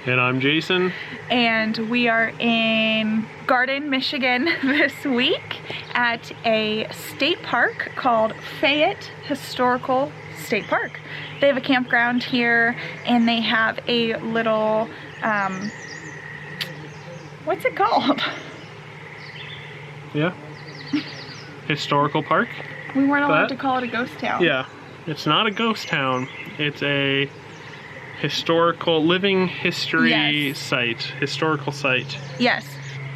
And I'm Jason. And we are in Garden, Michigan this week at a state park called Fayette Historical State Park. They have a campground here and they have a little, what's it called? Yeah. Historical park. We weren't allowed to call it a ghost town. Yeah. It's not a ghost town. It's a historical living history site. Historical site. Yes.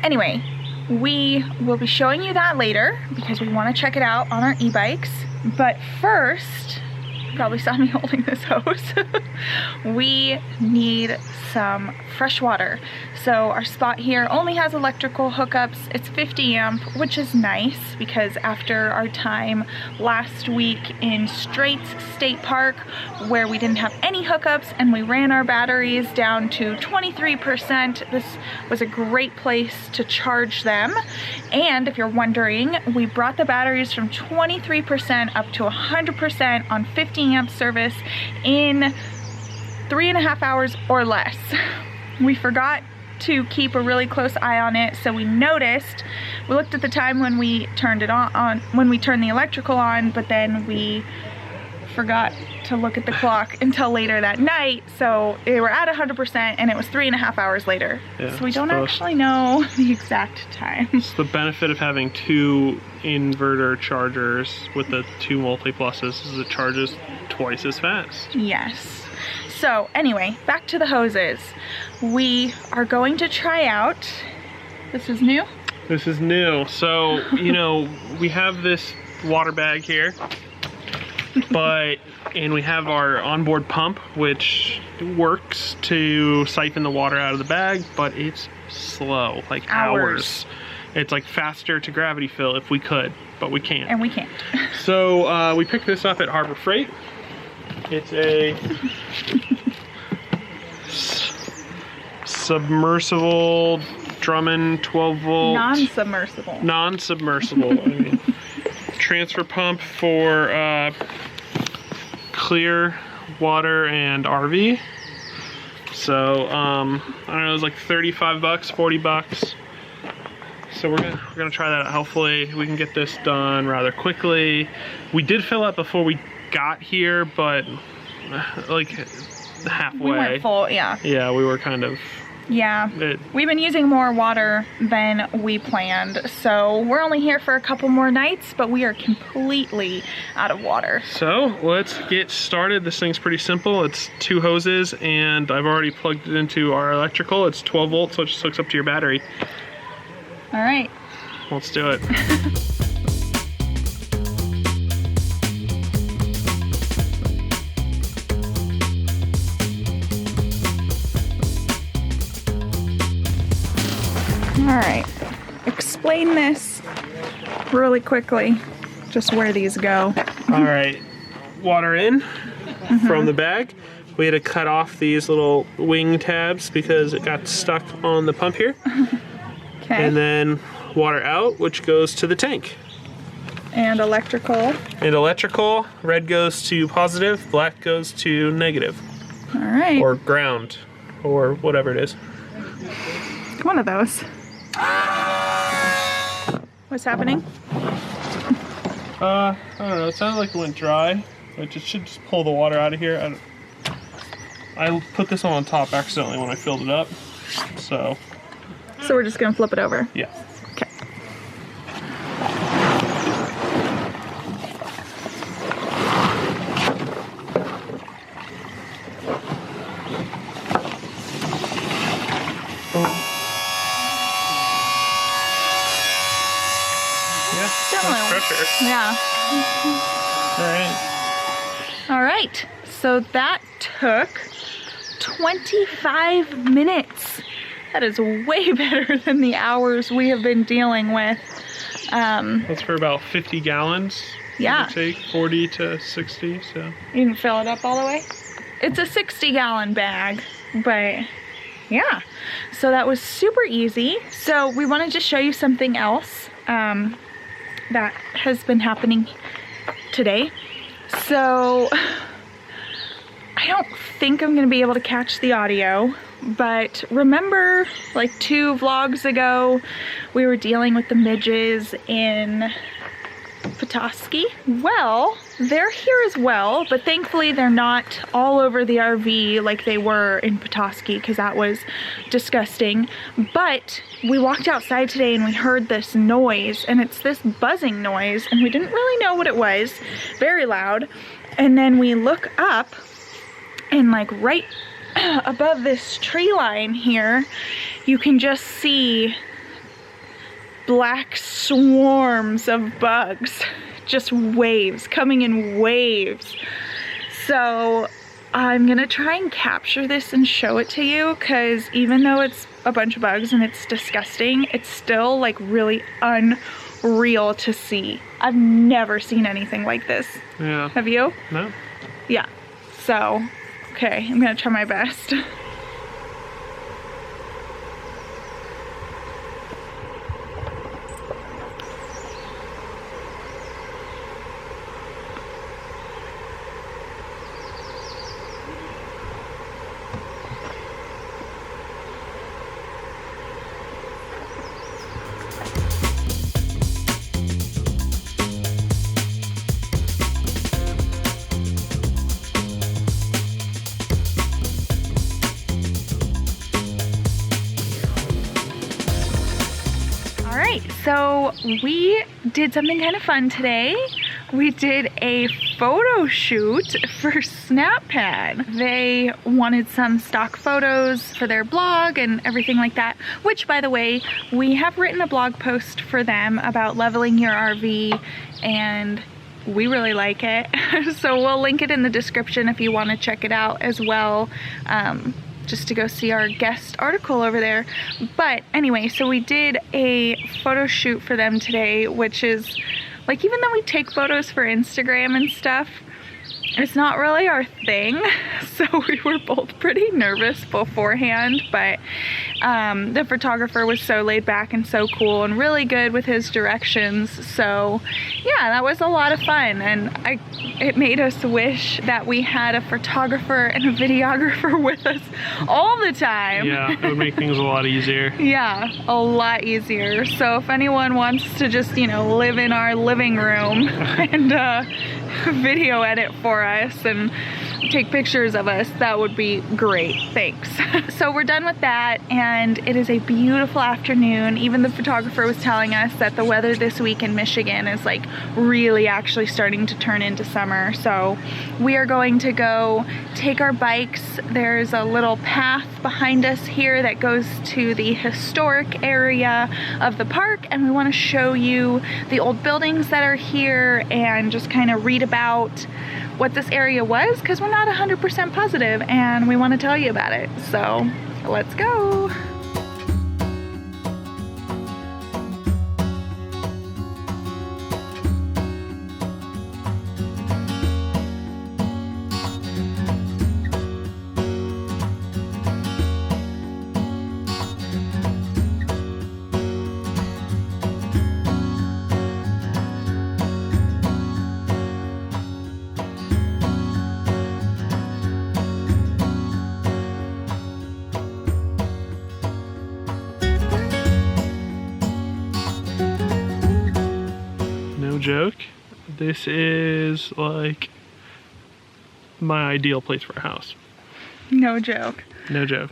Anyway, we will be showing you that later because we want to check it out on our e-bikes. But first, you probably saw me holding this hose. We need some fresh water. So our spot here only has electrical hookups. It's 50 amp, which is nice because after our time last week in Straits State Park where we didn't have any hookups and we ran our batteries down to 23%, this was a great place to charge them. And if you're wondering, we brought the batteries from 23% up to 100% on 50 amp service in 3.5 hours or less. We forgot to keep a really close eye on it, so we noticed, we looked at the time when we turned it on when we turned the electrical on, but then we forgot to look at the clock until later that night, so they were at 100% and it was 3.5 hours later. Yeah, so we don't actually know the exact time. It's the benefit of having two inverter chargers with the two multi-pluses is it charges twice as fast. Yes. So anyway, back to the hoses. We are going to try out, this is new? This is new. So, you know, we have this water bag here, and we have our onboard pump, which works to siphon the water out of the bag, but it's slow, like hours. It's like faster to gravity fill if we could, but we can't. And we can't. So we picked this up at Harbor Freight. It's a submersible Drummond 12 volt. Non-submersible. Non-submersible. I mean, transfer pump for clear water and RV. So I don't know, it was like 35 bucks, 40 bucks. So we're gonna try that out. Hopefully we can get this done rather quickly. We did fill up before we got here, but like halfway. We went full, yeah. Yeah, we were kind of. Yeah, we've been using more water than we planned, so we're only here for a couple more nights, but we are completely out of water. So let's get started. This thing's pretty simple. It's two hoses, and I've already plugged it into our electrical. It's 12 volts, so it just hooks up to your battery. All right. Let's do it. All right, explain this really quickly, just where these go. All right, water in from the bag. We had to cut off these little wing tabs because it got stuck on the pump here. Okay. And then water out, which goes to the tank. And electrical. And electrical, red goes to positive, black goes to negative. All right. Or ground, or whatever it is. One of those. What's happening? I don't know. It sounded like it went dry, but it should just pull the water out of here. I put this one on top accidentally when I filled it up, so. So we're just gonna flip it over? Yeah. Okay. Pressure. Yeah. All right. So that took 25 minutes. That is way better than the hours we have been dealing with. That's for about 50 gallons. Yeah. It would take 40 to 60, so. You can fill it up all the way? It's a 60-gallon bag, but yeah. So that was super easy. So we wanted to show you something else that has been happening today. So I don't think I'm gonna be able to catch the audio But remember, like 2 vlogs ago, we were dealing with the midges in Petoskey? Well, they're here as well, but thankfully they're not all over the RV like they were in Petoskey, because that was disgusting. But we walked outside today and we heard this noise, and it's this buzzing noise, and we didn't really know what it was. Very loud. And then we look up, and like right above this tree line here, you can just see black swarms of bugs, just waves, coming in waves. So I'm gonna try and capture this and show it to you, because even though it's a bunch of bugs and it's disgusting, it's still like really unreal to see. I've never seen anything like this. Yeah. Have you? No. Yeah. So, okay, I'm gonna try my best. So we did something kind of fun today. We did a photo shoot for SnapPad. They wanted some stock photos for their blog and everything like that, which, by the way, we have written a blog post for them about leveling your RV, and we really like it. So we'll link it in the description if you want to check it out as well. Just to go see our guest article over there. But anyway, so we did a photo shoot for them today, which is like, even though we take photos for Instagram and stuff, it's not really our thing. So we were both pretty nervous beforehand, but the photographer was so laid back and so cool and really good with his directions. So yeah, that was a lot of fun, and it made us wish that we had a photographer and a videographer with us all the time. Yeah, it would make things a lot easier. Yeah, a lot easier. So if anyone wants to just, you know, live in our living room and video edit for us and take pictures of us, that would be great. Thanks. So we're done with that, and it is a beautiful afternoon. Even the photographer was telling us that the weather this week in Michigan is like really actually starting to turn into summer. So we are going to go take our bikes. There's a little path behind us here that goes to the historic area of the park, and we want to show you the old buildings that are here and just kind of read about what this area was, because we're not 100% positive and we want to tell you about it. So let's go. Joke, this is like my ideal place for a house. No joke. No joke.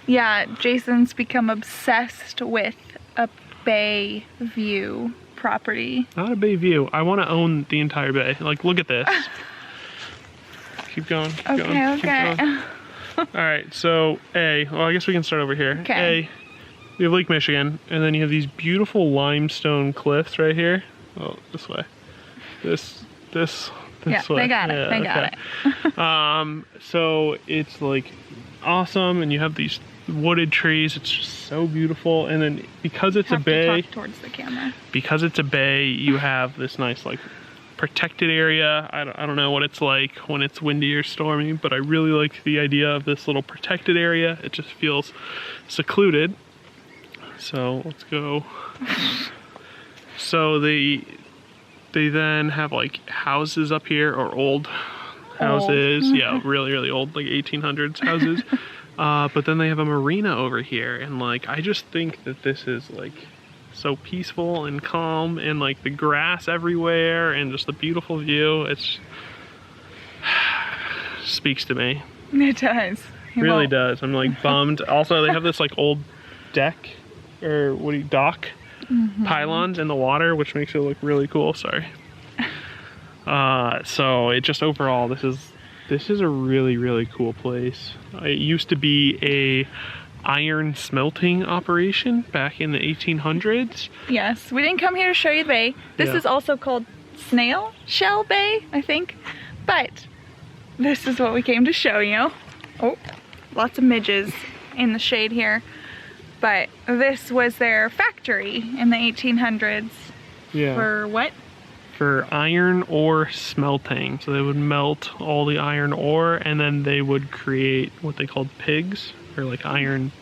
Yeah, Jason's become obsessed with a bay view property. Not a bay view. I want to own the entire bay. Like, look at this. Keep going. Keep going. Okay. Keep going. All right. So well, I guess we can start over here. Okay. We have Lake Michigan, and then you have these beautiful limestone cliffs right here. Oh, this way. This Yeah, way. they got it. They got it. So it's like awesome, and you have these wooded trees. It's just so beautiful. And then because it's a bay, talk towards the camera. Because it's a bay, you have this nice like protected area. I don't know what it's like when it's windy or stormy, but I really like the idea of this little protected area. It just feels secluded. So let's go. So they then have like houses up here, or old houses. Yeah, really, really old, like 1800s houses. But then they have a marina over here, and like I just think that this is like so peaceful and calm, and like the grass everywhere, and just the beautiful view. It's speaks to me. It does. It really does. I'm like bummed. Also, they have this like old deck or dock pylons in the water, which makes it look really cool. Sorry. So it just overall, this is a really, really cool place. It used to be a iron smelting operation back in the 1800s. Yes, we didn't come here to show you the bay. This is also called Snail Shell Bay, I think. But this is what we came to show you. Oh, lots of midges in the shade here. But this was their factory in the 1800s. Yeah. For what? For iron ore smelting. So they would melt all the iron ore, and then they would create what they called pigs, or like iron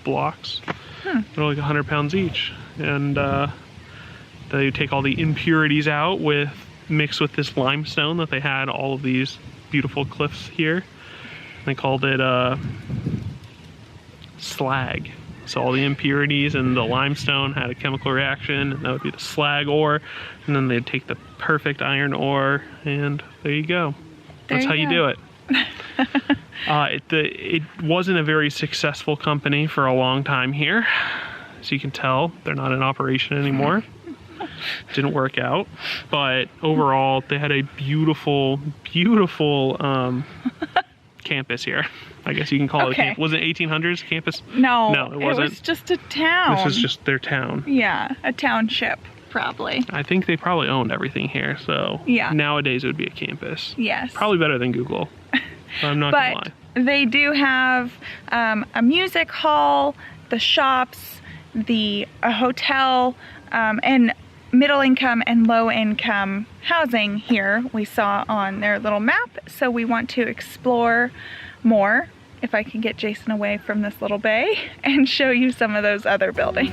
blocks. They're like 100 pounds each. And they take all the impurities out mixed with this limestone that they had all of these beautiful cliffs here. They called it slag. So all the impurities and the limestone had a chemical reaction, and that would be the slag ore. And then they'd take the perfect iron ore, and there you go. That's how you do it. It wasn't a very successful company for a long time here. As you can tell, they're not in operation anymore. Didn't work out. But overall, they had a beautiful, beautiful campus here. I guess you can call it a campus. Was it 1800s campus? No, it wasn't. It was just a town. This was just their town. Yeah, a township, probably. I think they probably owned everything here, so yeah. Nowadays it would be a campus. Yes. Probably better than Google. I'm not gonna lie. They do have a music hall, the shops, a hotel, and middle income and low income housing here we saw on their little map. So we want to explore more, if I can get Jason away from this little bay, and show you some of those other buildings.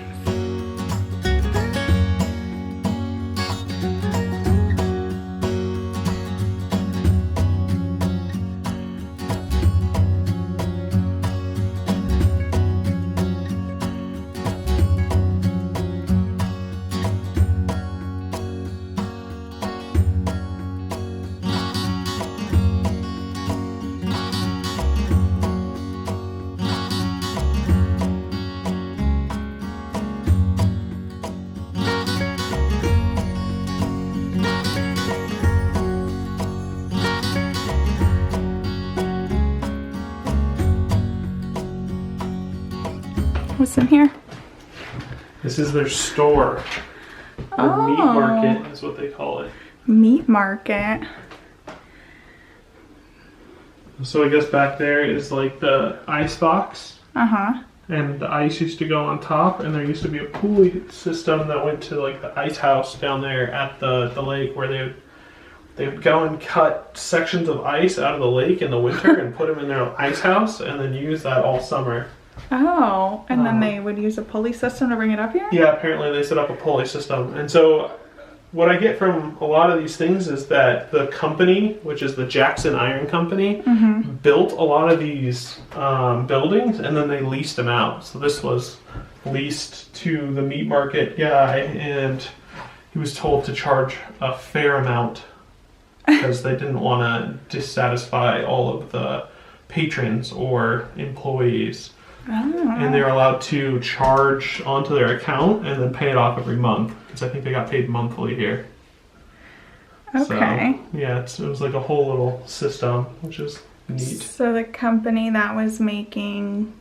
What's in here? This is their store. Or meat market is what they call it. Meat market. So I guess back there is like the ice box. And the ice used to go on top, and there used to be a pulley system that went to like the ice house down there at the lake, where they would go and cut sections of ice out of the lake in the winter and put them in their ice house, and then use that all summer. Oh, and then they would use a pulley system to bring it up here? Yeah, apparently they set up a pulley system. And so what I get from a lot of these things is that the company, which is the Jackson Iron Company, built a lot of these buildings, and then they leased them out. So this was leased to the meat market guy, and he was told to charge a fair amount because they didn't want to dissatisfy all of the patrons or employees. And they were allowed to charge onto their account and then pay it off every month, because I think they got paid monthly here. Okay. So, yeah, it was like a whole little system, which is neat. So the company that was making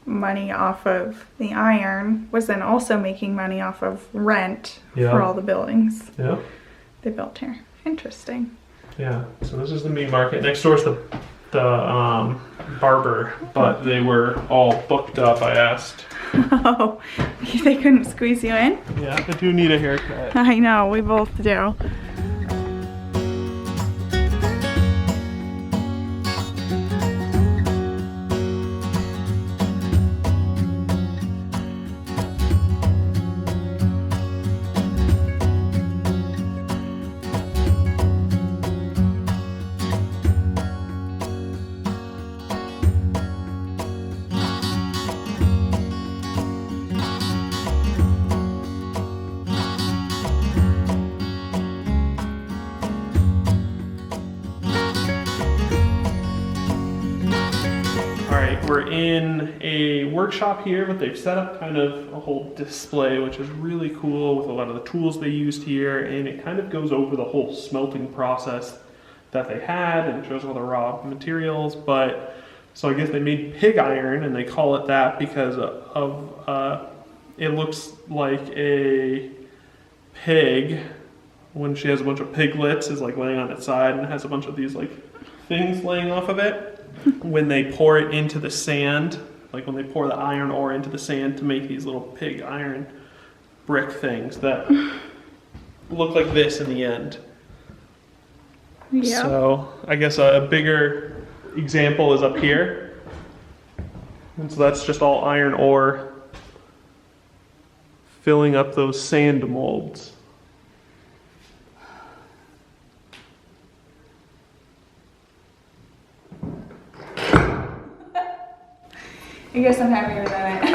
money off of the iron was then also making money off of rent for all the buildings they built here. Interesting. Yeah, so this is the meat market. Next door is the barber, but they were all booked up. I asked. Oh, they couldn't squeeze you in? Yeah, I do need a haircut. I know, we both do. in a workshop here, but they've set up kind of a whole display, which is really cool with a lot of the tools they used here, and it kind of goes over the whole smelting process that they had and shows all the raw materials. But so I guess they made pig iron, and they call it that because of it looks like a pig when she has a bunch of piglets is like laying on its side and has a bunch of these like things laying off of it. When they pour it into the sand, like when they pour the iron ore into the sand to make these little pig iron brick things that look like this in the end. Yeah. So I guess a bigger example is up here. And so that's just all iron ore filling up those sand molds. I guess I'm happier than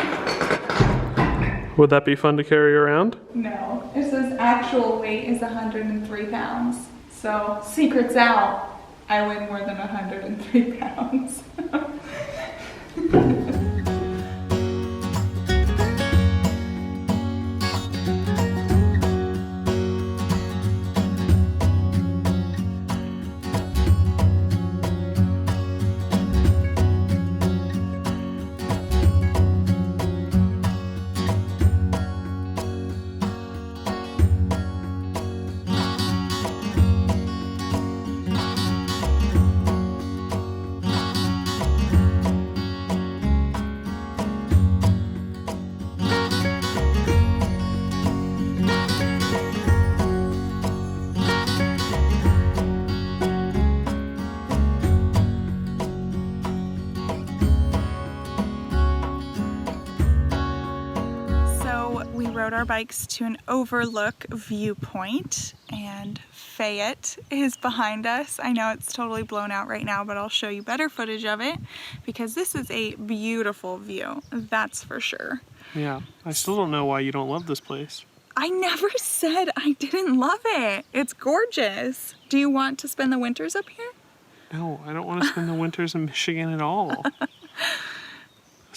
it. Would that be fun to carry around? No. It says actual weight is 103 pounds. So, secret's out. I weigh more than 103 pounds. Rode our bikes to an overlook viewpoint, and Fayette is behind us. I know it's totally blown out right now, but I'll show you better footage of it because this is a beautiful view, that's for sure. Yeah, I still don't know why you don't love this place. I never said I didn't love it. It's gorgeous. Do you want to spend the winters up here? No, I don't want to spend the winters in Michigan at all.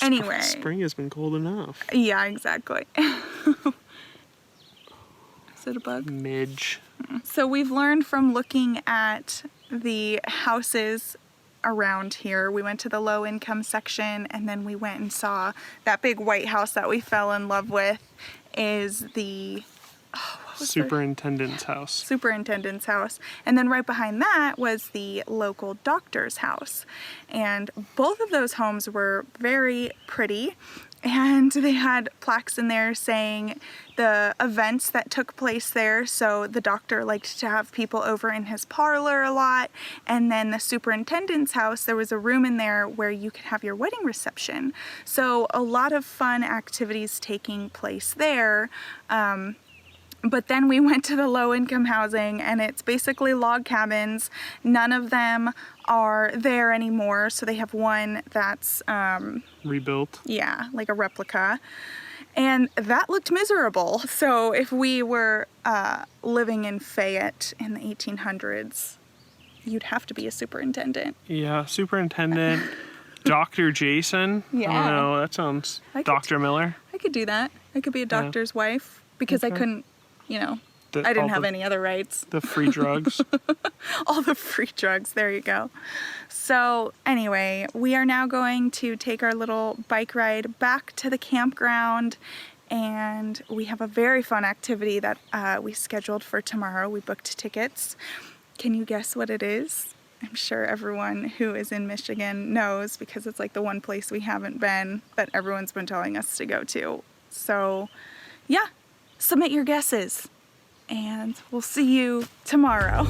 Anyway. Spring has been cold enough. Yeah, exactly. Is it a bug? Midge. So we've learned from looking at the houses around here. We went to the low income section, and then we went and saw that big white house that we fell in love with is the superintendent's house. Superintendent's house. And then right behind that was the local doctor's house. And both of those homes were very pretty, and they had plaques in there saying the events that took place there. So the doctor liked to have people over in his parlor a lot. And then the superintendent's house, there was a room in there where you could have your wedding reception. So a lot of fun activities taking place there. But then we went to the low-income housing, and it's basically log cabins. None of them are there anymore, so they have one that's rebuilt. Yeah, like a replica. And that looked miserable. So if we were living in Fayette in the 1800s, you'd have to be a superintendent. Yeah, superintendent, Dr. Jason. Yeah. I don't know, that sounds... Dr. Miller. I could do that. I could be a doctor's wife because I couldn't, you know, I didn't have any other rights. The free drugs. All the free drugs, there you go. So anyway, we are now going to take our little bike ride back to the campground, and we have a very fun activity that we scheduled for tomorrow. We booked tickets. Can you guess what it is? I'm sure everyone who is in Michigan knows because it's like the one place we haven't been that everyone's been telling us to go to. So yeah, submit your guesses, and we'll see you tomorrow.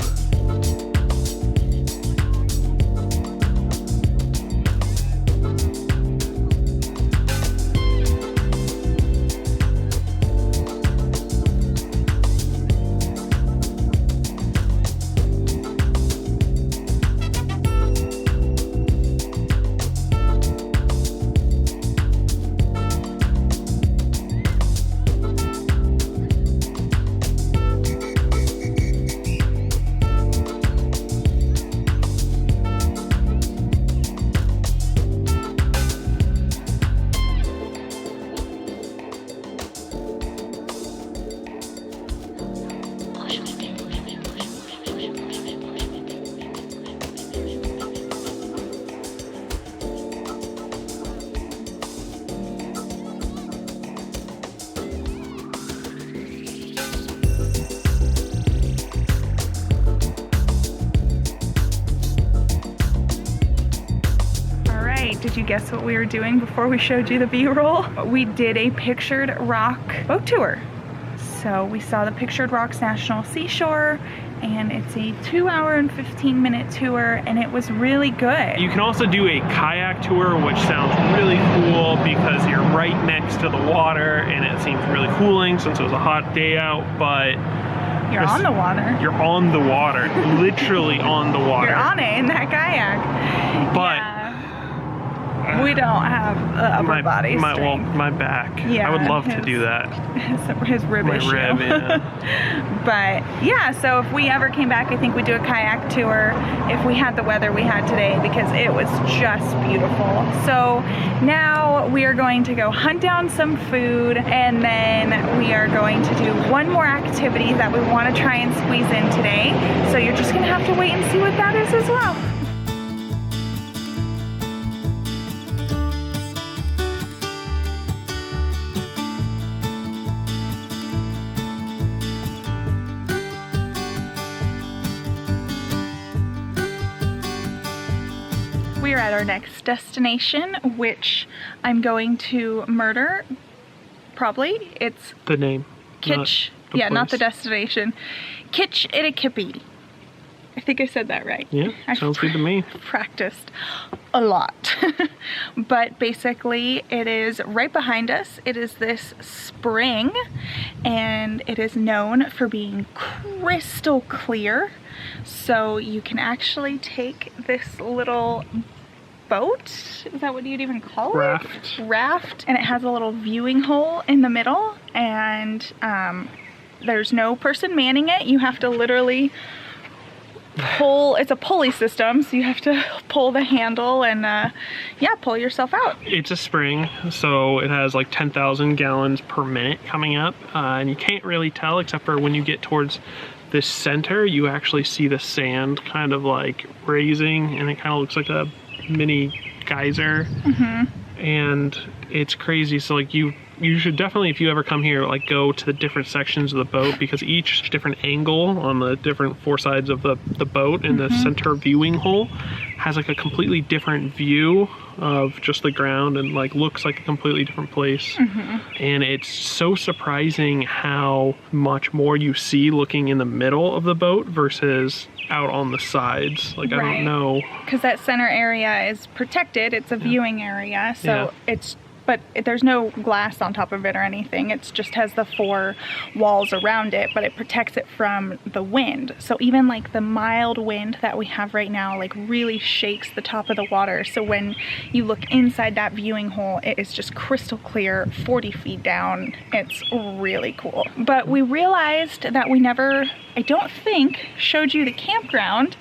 Did you guess what we were doing before we showed you the B-roll? We did a Pictured Rock boat tour. So we saw the Pictured Rocks National Seashore, and it's a 2-hour and 15-minute tour, and it was really good. You can also do a kayak tour, which sounds really cool because you're right next to the water, and it seems really cooling since it was a hot day out, but you're on the water. You're on the water, literally on the water. You're on it in that kayak. But yeah. We don't have upper body strength. Well, my back. Yeah, I would love to do that. His rib issue. My rib, yeah. But yeah, so if we ever came back, I think we'd do a kayak tour if we had the weather we had today, because it was just beautiful. So now we are going to go hunt down some food, and then we are going to do one more activity that we want to try and squeeze in today. So you're just gonna have to wait and see what that is as well. We are at our next destination, which I'm going to murder. Probably. It's the name. Kitch. Yeah, not the destination. Kitch-iti-kipi. I think I said that right. Yeah, sounds good to me. Practiced a lot. But basically, it is right behind us. It is this spring, and it is known for being crystal clear. So you can actually take this little boat, is that what you'd even call it? Raft. And it has a little viewing hole in the middle, and there's no person manning it. You have to literally pull, it's a pulley system, so you have to pull the handle and yeah, pull yourself out. It's a spring, so it has like 10,000 gallons per minute coming up, and you can't really tell except for when you get towards this center, you actually see the sand kind of like raising, and it kind of looks like a mini geyser. And it's crazy. So like you should definitely, if you ever come here, like go to the different sections of the boat, because each different angle on the different four sides of the boat and the center viewing hole has like a completely different view of just the ground, and like looks like a completely different place. And it's so surprising how much more you see looking in the middle of the boat versus out on the sides. Like, I don't know, because that center area is protected. It's a viewing area, so but there's no glass on top of it or anything. It just has the four walls around it, but it protects it from the wind. So even like the mild wind that we have right now like really shakes the top of the water. So when you look inside that viewing hole, it is just crystal clear, 40 feet down. It's really cool. But we realized that we never, I don't think, showed you the campground.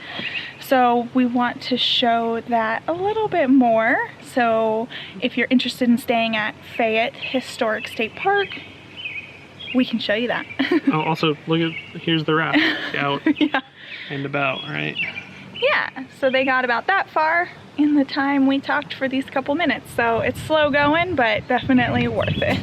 So we want to show that a little bit more. So if you're interested in staying at Fayette Historic State Park, we can show you that. Oh, also, look at, here's the raft out and about, right? Yeah, so they got about that far in the time we talked for these couple minutes. So it's slow going, but definitely worth it.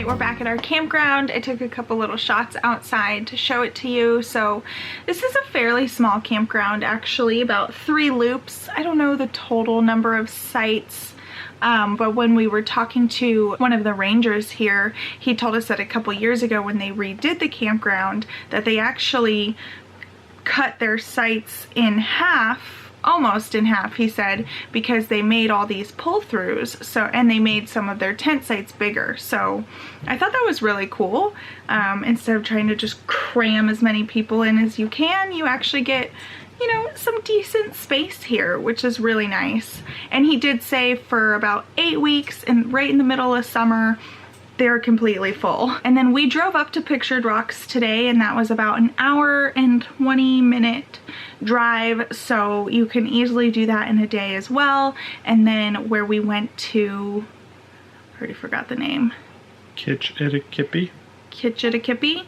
We're back at our campground. I took a couple little shots outside to show it to you. So this is a fairly small campground, actually, about 3 loops. I don't know the total number of sites, but when we were talking to one of the rangers here, he told us that a couple years ago when they redid the campground, that they actually cut their sites in half almost in half, he said, because they made all these pull-throughs, so, and they made some of their tent sites bigger. So I thought that was really cool. Instead of trying to just cram as many people in as you can, you actually get, you know, some decent space here, which is really nice. And he did say for about 8 weeks, and right in the middle of summer, they're completely full. And then we drove up to Pictured Rocks today, and that was about an hour and 20-minute drive, so you can easily do that in a day as well. And then where we went to, I already forgot the name. Kitch-iti-kipi. Kitch-iti-kipi.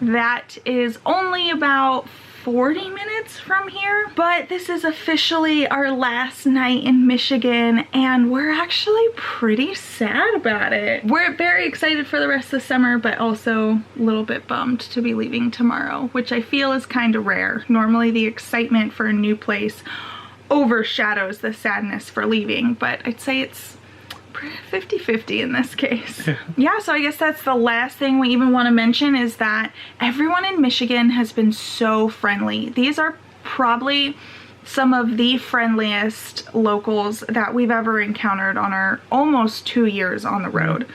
That is only about 40 minutes from here, but this is officially our last night in Michigan, and we're actually pretty sad about it. We're very excited for the rest of the summer, but also a little bit bummed to be leaving tomorrow, which I feel is kind of rare. Normally the excitement for a new place overshadows the sadness for leaving, but I'd say it's 50-50 in this case. Yeah, so I guess that's the last thing we even want to mention, is that everyone in Michigan has been so friendly. These are probably some of the friendliest locals that we've ever encountered on our almost 2 years on the road.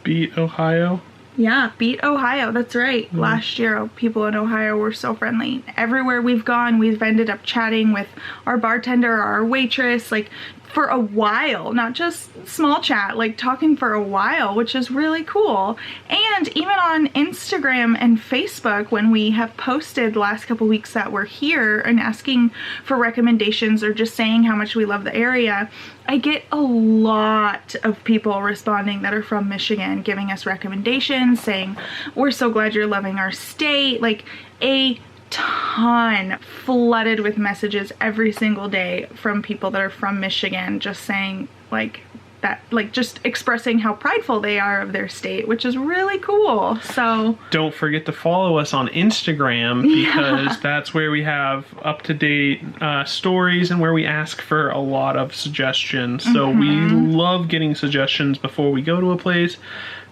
Beat Ohio. Yeah, beat Ohio, that's right. Last year, people in Ohio were so friendly. Everywhere we've gone, we've ended up chatting with our bartender, our waitress, like for a while, not just small chat, like talking for a while, which is really cool. And even on Instagram and Facebook, when we have posted the last couple weeks that we're here and asking for recommendations or just saying how much we love the area, I get a lot of people responding that are from Michigan, giving us recommendations, saying, we're so glad you're loving our state. Like a ton, flooded with messages every single day from people that are from Michigan, just saying like that, like just expressing how prideful they are of their state, which is really cool. So don't forget to follow us on Instagram, because that's where we have up-to-date stories and where we ask for a lot of suggestions. So we love getting suggestions before we go to a place,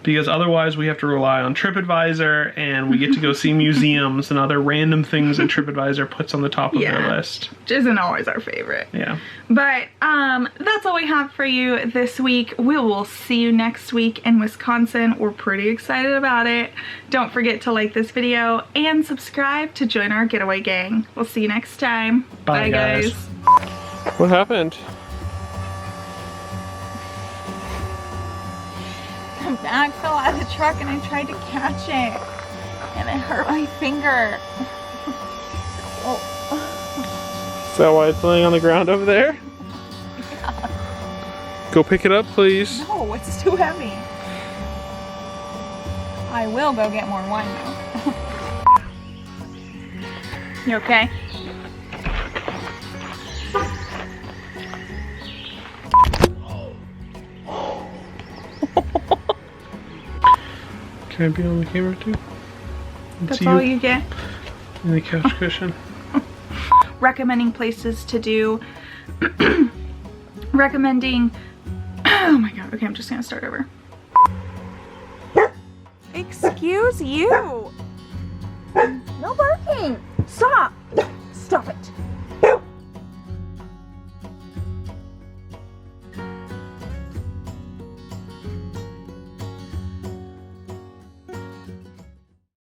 because otherwise we have to rely on TripAdvisor, and we get to go see museums and other random things that TripAdvisor puts on the top of their list. Which isn't always our favorite. Yeah. But that's all we have for you this week. We will see you next week in Wisconsin. We're pretty excited about it. Don't forget to like this video and subscribe to join our Getaway gang. We'll see you next time. Bye guys. What happened? The bag fell out of the truck and I tried to catch it, and it hurt my finger. Oh. Is that why it's laying on the ground over there? Yeah. Go pick it up, please. No, it's too heavy. I will go get more wine though. You okay? Can I be on the camera too? That's all you get? In the couch cushion. Recommending places to do. Recommending. Oh my god, okay, I'm just gonna start over. Excuse you! No barking! Stop! Stop it!